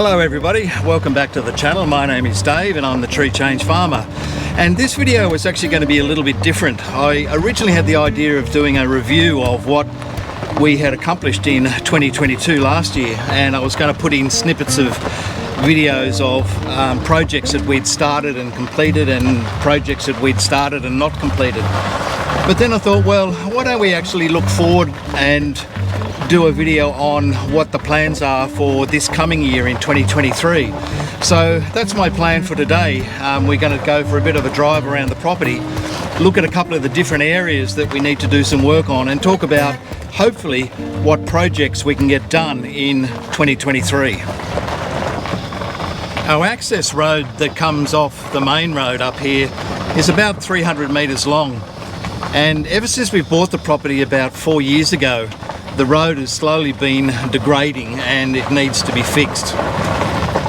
Hello everybody, welcome back to the channel. My name is Dave and I'm the Tree Change Farmer. And this video was actually going to be a little bit different. I originally had the idea of doing a review of what we had accomplished in 2022 last year, and I was going to put in snippets of videos of projects that we'd started and completed and projects that we'd started and not completed. But then I thought, well, why don't we actually look forward and do a video on what the plans are for this coming year in 2023. So that's my plan for today. We're going to go for a bit of a drive around the property, look at a couple of the different areas that we need to do some work on, and talk about hopefully what projects we can get done in 2023. Our access road that comes off the main road up here is about 300 metres long, and ever since we bought the property about 4 years ago, the road has slowly been degrading and it needs to be fixed.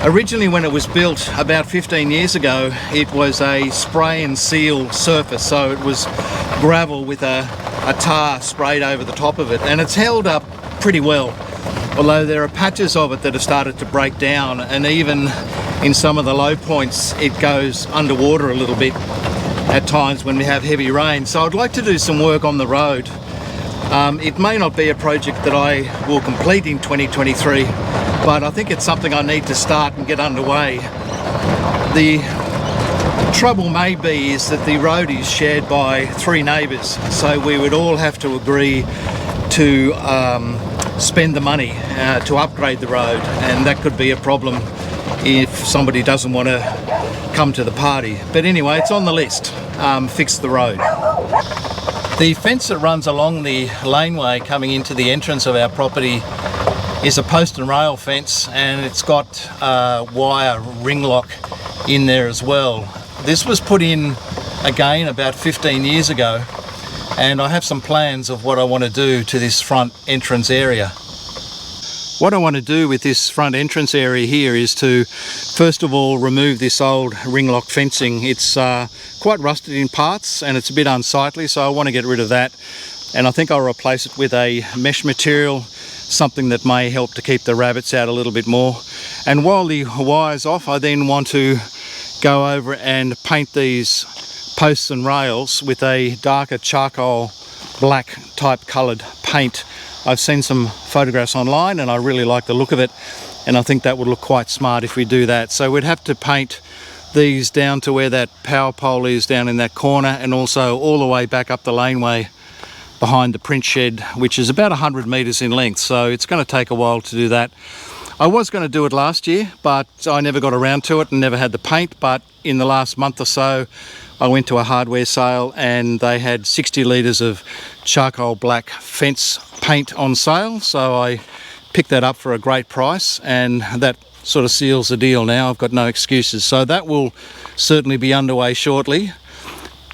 Originally, when it was built about 15 years ago, it was a spray and seal surface, so it was gravel with a tar sprayed over the top of it, and it's held up pretty well, although there are patches of it that have started to break down, and even in some of the low points it goes underwater a little bit at times when we have heavy rain. So I'd like to do some work on the road. It may not be a project that I will complete in 2023, but I think it's something I need to start and get underway. The trouble may be is that the road is shared by 3 neighbours, so we would all have to agree to spend the money to upgrade the road, and that could be a problem if somebody doesn't want to come to the party. But anyway, it's on the list. Fix the road. The fence that runs along the laneway coming into the entrance of our property is a post and rail fence, and it's got a wire ring lock in there as well. This was put in again about 15 years ago, and I have some plans of what I want to do to this front entrance area. What I want to do with this front entrance area here is to first of all remove this old ring lock fencing. It's quite rusted in parts and it's a bit unsightly, so I want to get rid of that, and I think I'll replace it with a mesh material, something that may help to keep the rabbits out a little bit more. And while the wire's off, I then want to go over and paint these posts and rails with a darker charcoal black type coloured paint. I've seen some photographs online and I really like the look of it, and I think that would look quite smart if we do that. So we'd have to paint these down to where that power pole is down in that corner, and also all the way back up the laneway behind the print shed, which is about 100 metres in length, so it's going to take a while to do that. I was going to do it last year, but I never got around to it and never had the paint. But in the last month or so I went to a hardware sale and they had 60 litres of charcoal black fence paint on sale, so I picked that up for a great price, and that sort of seals the deal now. I've got no excuses, so that will certainly be underway shortly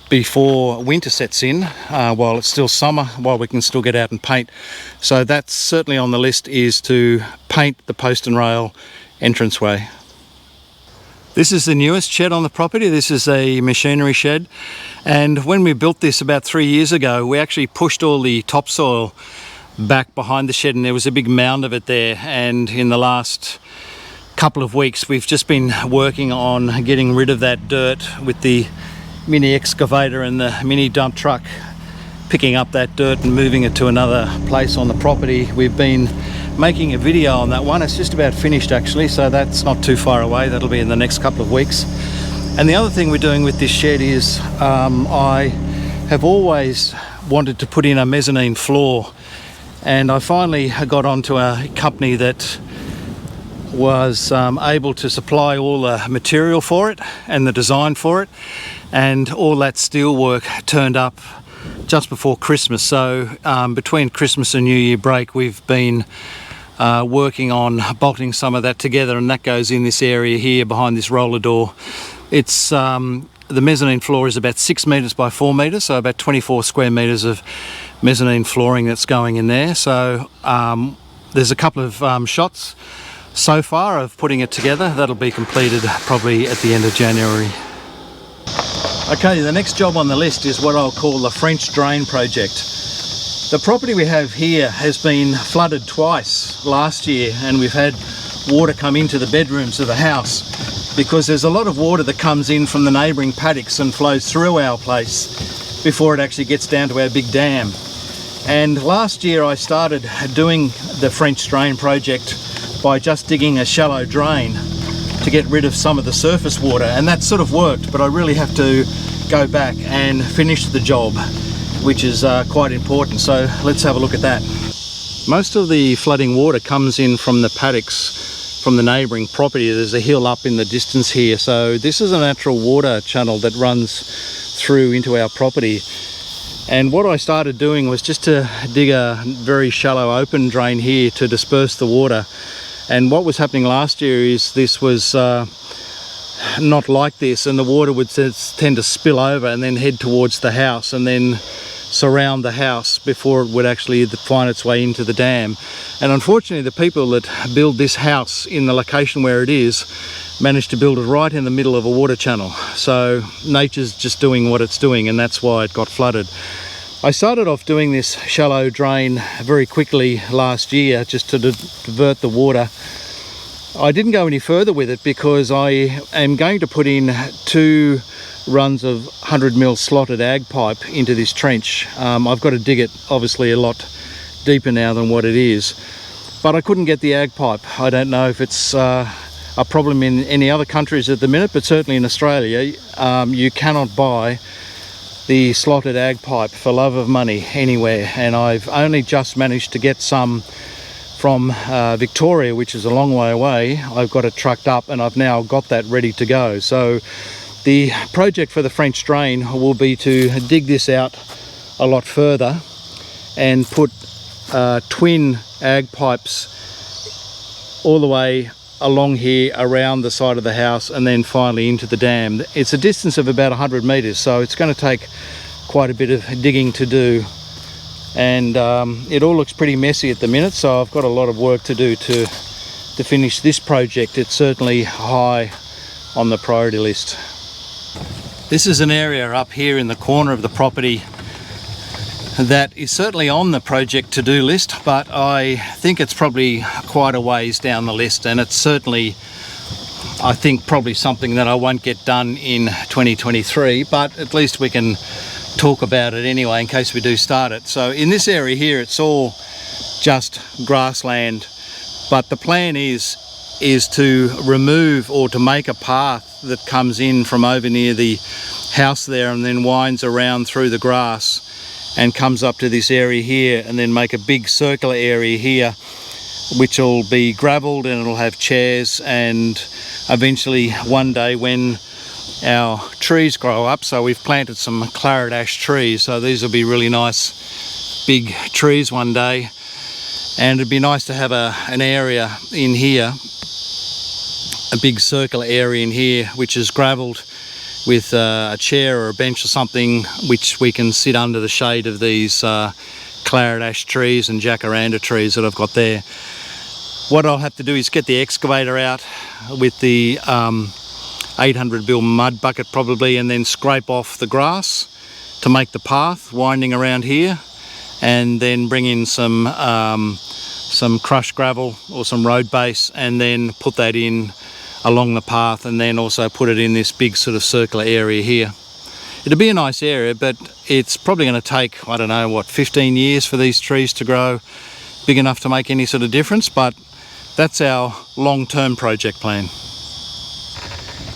before winter sets in, while it's still summer, while we can still get out and paint. So that's certainly on the list, is to paint the post and rail entranceway. This is the newest shed on the property. This is a machinery shed, and when we built this about 3 years ago, we actually pushed all the topsoil back behind the shed, and there was a big mound of it there, and in the last couple of weeks we've just been working on getting rid of that dirt with the mini excavator and the mini dump truck, picking up that dirt and moving it to another place on the property. We've been making a video on that one. It's just about finished actually, so that's not too far away. That'll be in the next couple of weeks. And the other thing we're doing with this shed is I have always wanted to put in a mezzanine floor, and I finally got onto a company that was able to supply all the material for it and the design for it, and all that steel work turned up just before Christmas. So between Christmas and New Year break we've been working on bolting some of that together, and that goes in this area here behind this roller door. It's the mezzanine floor is about 6 metres by 4 metres, so about 24 square metres of mezzanine flooring that's going in there. So there's a couple of shots so far of putting it together. That'll be completed probably at the end of January. Okay, the next job on the list is what I'll call the French drain project. The property we have here has been flooded twice last year, and we've had water come into the bedrooms of the house, because there's a lot of water that comes in from the neighbouring paddocks and flows through our place before it actually gets down to our big dam. And last year I started doing the French drain project by just digging a shallow drain to get rid of some of the surface water, and that sort of worked, but I really have to go back and finish the job, which is quite important. So let's have a look at that. Most of the flooding water comes in from the paddocks from the neighbouring property. There's a hill up in the distance here, so this is a natural water channel that runs through into our property. And what I started doing was just to dig a very shallow open drain here to disperse the water. And what was happening last year is this was not like this, and the water would tend to spill over and then head towards the house and then surround the house before it would actually find its way into the dam. And unfortunately, the people that build this house in the location where it is managed to build it right in the middle of a water channel. So nature's just doing what it's doing, and that's why it got flooded. I started off doing this shallow drain very quickly last year just to divert the water. I didn't go any further with it because I am going to put in 2 runs of 100mm slotted ag pipe into this trench. I've got to dig it obviously a lot deeper now than what it is, but I couldn't get the ag pipe. I don't know if it's a problem in any other countries at the minute, but certainly in Australia you cannot buy the slotted ag pipe for love of money anywhere, and I've only just managed to get some from Victoria, which is a long way away. I've got it trucked up and I've now got that ready to go. So the project for the French drain will be to dig this out a lot further and put twin ag pipes all the way along here around the side of the house and then finally into the dam. It's a distance of about 100 meters, so it's going to take quite a bit of digging to do, and it all looks pretty messy at the minute, so I've got a lot of work to do to finish this project. It's certainly high on the priority list. This is an area up here in the corner of the property that is certainly on the project to-do list, but I think it's probably quite a ways down the list, and it's certainly, I think, probably something that I won't get done in 2023, but at least we can talk about it anyway in case we do start it. So in this area here, it's all just grassland, but the plan is to remove or to make a path that comes in from over near the house there and then winds around through the grass and comes up to this area here, and then make a big circular area here which will be gravelled, and it'll have chairs, and eventually one day when our trees grow up, so we've planted some claret ash trees, so these will be really nice big trees one day, and it'd be nice to have an area in here, a big circular area in here which is gravelled with a chair or a bench or something, which we can sit under the shade of these claret ash trees and jacaranda trees that I've got there. What I'll have to do is get the excavator out with the 800mm mud bucket probably, and then scrape off the grass to make the path winding around here, and then bring in some crushed gravel or some road base, and then put that in along the path, and then also put it in this big sort of circular area here. It'll be a nice area, but it's probably going to take, I don't know, what, 15 years for these trees to grow big enough to make any sort of difference, but that's our long-term project plan.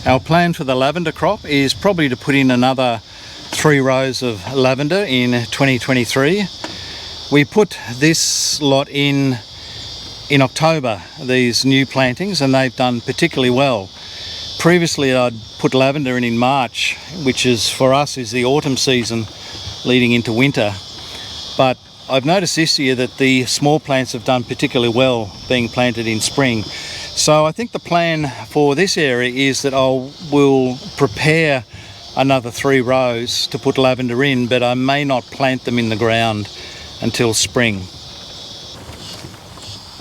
Our plan for the lavender crop is probably to put in another 3 rows of lavender in 2023. We put this lot in October, these new plantings, and they've done particularly well. Previously I'd put lavender in March, which is for us is the autumn season leading into winter, but I've noticed this year that the small plants have done particularly well being planted in spring. So I think the plan for this area is that we'll prepare another 3 rows to put lavender in, but I may not plant them in the ground until spring.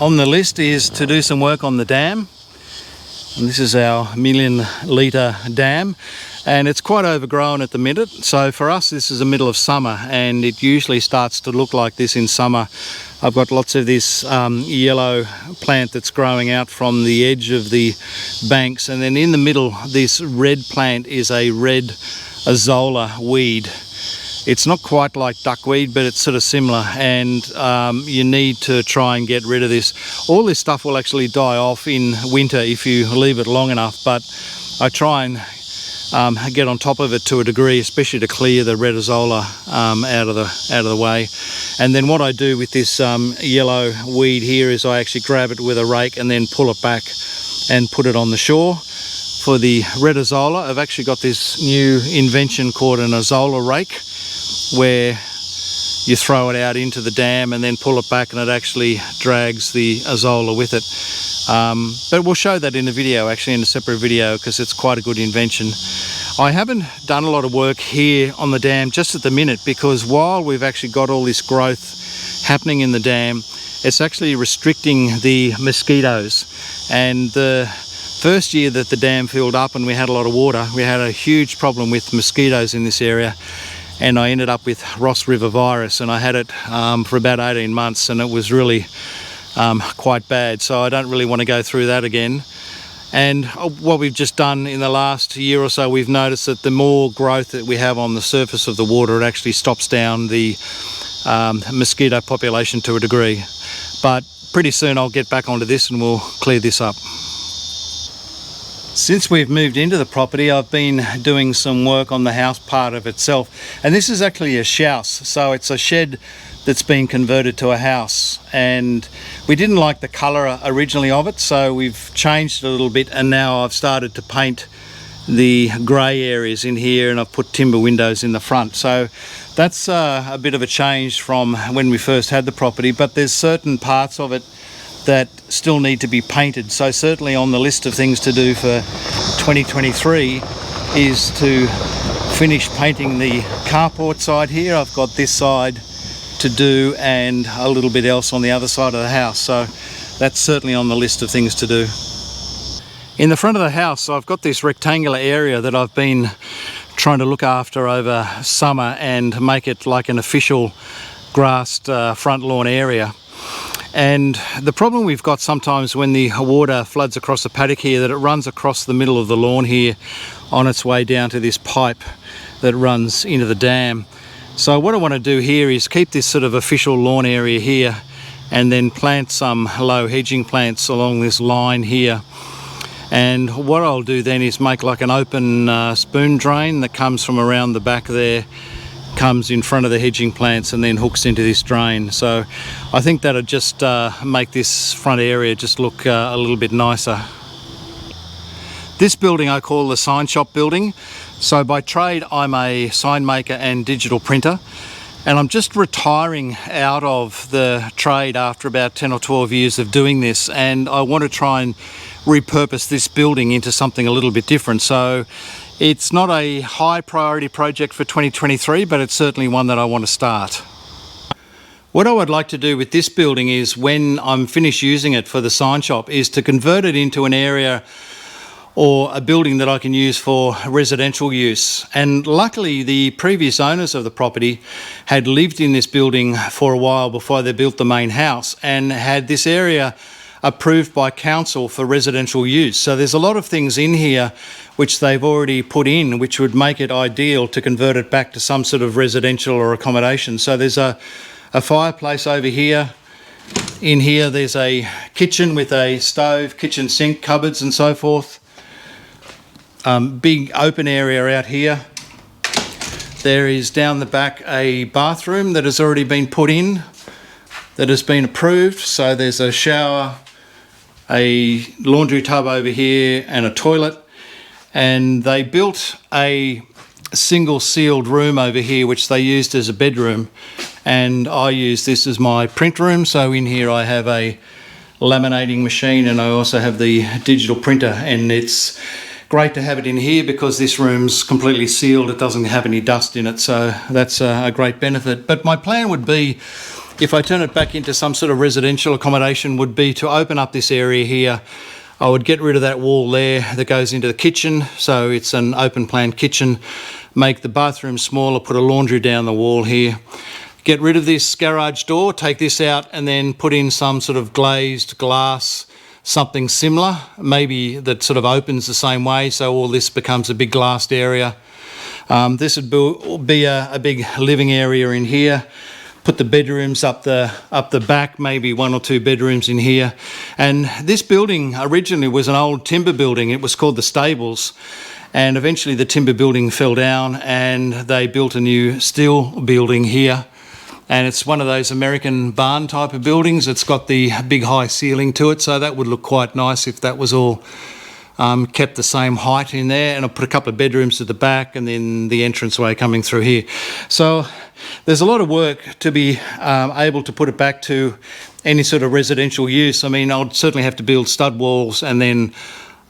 On the list is to do some work on the dam, and this is our 1 million litre dam. and it's quite overgrown at the minute. So for us, this is the middle of summer, and it usually starts to look like this in summer. I've got lots of this yellow plant that's growing out from the edge of the banks, and then in the middle, this red plant is a red azolla weed. It's not quite like duckweed, but it's sort of similar, and you need to try and get rid of this. All this stuff will actually die off in winter if you leave it long enough, but I try and get on top of it to a degree, especially to clear the red azolla out of the way. And then what I do with this yellow weed here is I actually grab it with a rake and then pull it back and put it on the shore. For the red azolla, I've actually got this new invention called an azolla rake, where you throw it out into the dam and then pull it back, and it actually drags the azolla with it. But we'll show that in a video, actually in a separate video, because it's quite a good invention. I haven't done a lot of work here on the dam just at the minute, because while we've actually got all this growth happening in the dam, it's actually restricting the mosquitoes. And the first year that the dam filled up and we had a lot of water, we had a huge problem with mosquitoes in this area, and I ended up with Ross River virus, and I had it for about 18 months, and it was really quite bad. So I don't really want to go through that again. And what we've just done in the last year or so, we've noticed that the more growth that we have on the surface of the water, it actually stops down the mosquito population to a degree. But pretty soon I'll get back onto this and we'll clear this up. Since we've moved into the property, I've been doing some work on the house part of itself. And this is actually a shouse, so it's a shed that's been converted to a house. And we didn't like the colour originally of it, so we've changed it a little bit, and now I've started to paint the grey areas in here, and I've put timber windows in the front. So that's a bit of a change from when we first had the property, but there's certain parts of it that still need to be painted. So certainly on the list of things to do for 2023 is to finish painting the carport side here. I've got this side to do and a little bit else on the other side of the house, so that's certainly on the list of things to do. In the front of the house, I've got this rectangular area that I've been trying to look after over summer and make it like an official grassed front lawn area. And the problem we've got sometimes when the water floods across the paddock here, that it runs across the middle of the lawn here on its way down to this pipe that runs into the dam. So what I want to do here is keep this sort of official lawn area here, and then plant some low hedging plants along this line here. And what I'll do then is make like an open spoon drain that comes from around the back there, comes in front of the hedging plants, and then hooks into this drain. So I think that'll just make this front area just look a little bit nicer. This building I call the sign shop building. So by trade I'm a sign maker and digital printer, and I'm just retiring out of the trade after about 10 or 12 years of doing this, and I want to try and repurpose this building into something a little bit different. So it's not a high priority project for 2023, but it's certainly one that I want to start. What I would like to do with this building is, when I'm finished using it for the sign shop, is to convert it into an area or a building that I can use for residential use. And luckily the previous owners of the property had lived in this building for a while before they built the main house, and had this area approved by council for residential use. So there's a lot of things in here which they've already put in, which would make it ideal to convert it back to some sort of residential or accommodation. So there's a fireplace over here. In here there's a kitchen with a stove, kitchen sink, cupboards and so forth. Big open area out here. There is down the back a bathroom that has already been put in, that has been approved. So there's a shower, a laundry tub over here, and a toilet. And they built a single sealed room over here which they used as a bedroom, and I use this as my print room. So in here I have a laminating machine, and I also have the digital printer, and it's great to have it in here because this room's completely sealed. It doesn't have any dust in it, so that's a great benefit. But my plan would be, if I turn it back into some sort of residential accommodation, would be to open up this area here, I would get rid of that wall there that goes into the kitchen, so it's an open plan kitchen. Make the bathroom smaller, put a laundry down the wall here. Get rid of this garage door, take this out, and then put in some sort of glazed glass, something similar, maybe that sort of opens the same way, so all this becomes a big glassed area. This would be a big living area in here. Put the bedrooms up the back, maybe 1 or 2 bedrooms in here. And this building originally was an old timber building. It was called the Stables, and eventually the timber building fell down and they built a new steel building here. And it's one of those American barn type of buildings. It's got the big high ceiling to it, so that would look quite nice if that was all kept the same height in there. And I put a couple of bedrooms at the back and then the entranceway coming through here. So there's a lot of work to be able to put it back to any sort of residential use. I mean, I'd certainly have to build stud walls and then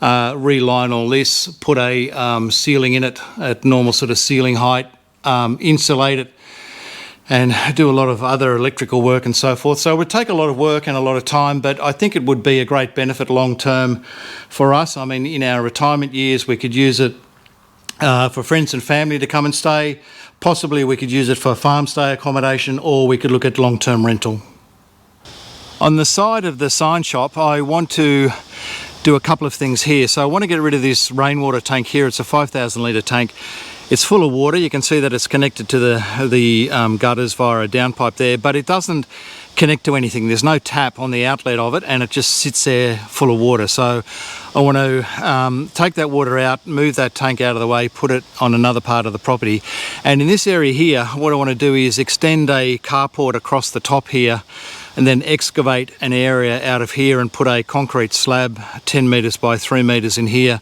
reline all this, put a ceiling in it at normal sort of ceiling height, insulate it, and do a lot of other electrical work and so forth. So it would take a lot of work and a lot of time, but I think it would be a great benefit long term for us. I mean, in our retirement years, we could use it for friends and family to come and stay. Possibly we could use it for farm stay accommodation, or we could look at long-term rental. On the side of the sign shop, I want to do a couple of things here. So I want to get rid of this rainwater tank here. It's a 5,000 litre tank. It's full of water. You can see that it's connected to the gutters via a downpipe there, but it doesn't connect to anything. There's no tap on the outlet of it, and it just sits there full of water. So I want to take that water out, move that tank out of the way, put it on another part of the property. And in this area here, what I want to do is extend a carport across the top here, and then excavate an area out of here and put a concrete slab 10 metres by 3 metres in here,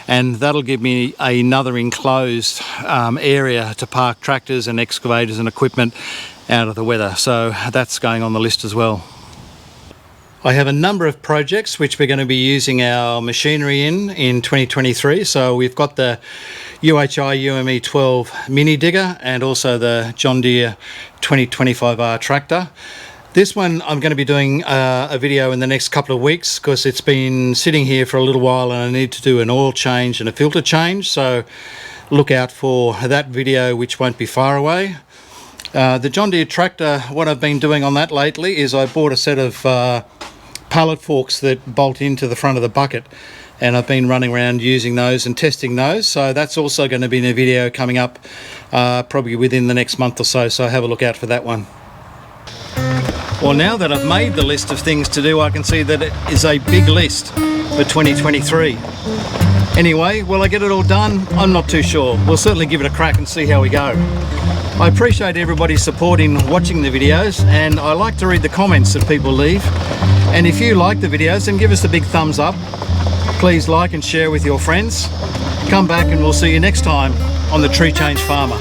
and that'll give me another enclosed area to park tractors and excavators and equipment out of the weather. So that's going on the list as well. I have a number of projects which we're going to be using our machinery in 2023. So we've got the UHI UME 12 mini digger and also the John Deere 2025R tractor. This one I'm going to be doing a video in the next couple of weeks because it's been sitting here for a little while and I need to do an oil change and a filter change. So look out for that video, which won't be far away. The John Deere tractor, what I've been doing on that lately is I bought a set of pallet forks that bolt into the front of the bucket, and I've been running around using those and testing those. So that's also going to be in a video coming up probably within the next month or so, so have a look out for that one. Well, now that I've made the list of things to do, I can see that it is a big list for 2023. Anyway, will I get it all done? I'm not too sure. We'll certainly give it a crack and see how we go. I appreciate everybody's support in watching the videos, and I like to read the comments that people leave. And if you like the videos, then give us a big thumbs up. Please like and share with your friends. Come back and we'll see you next time on The Tree Change Farmer.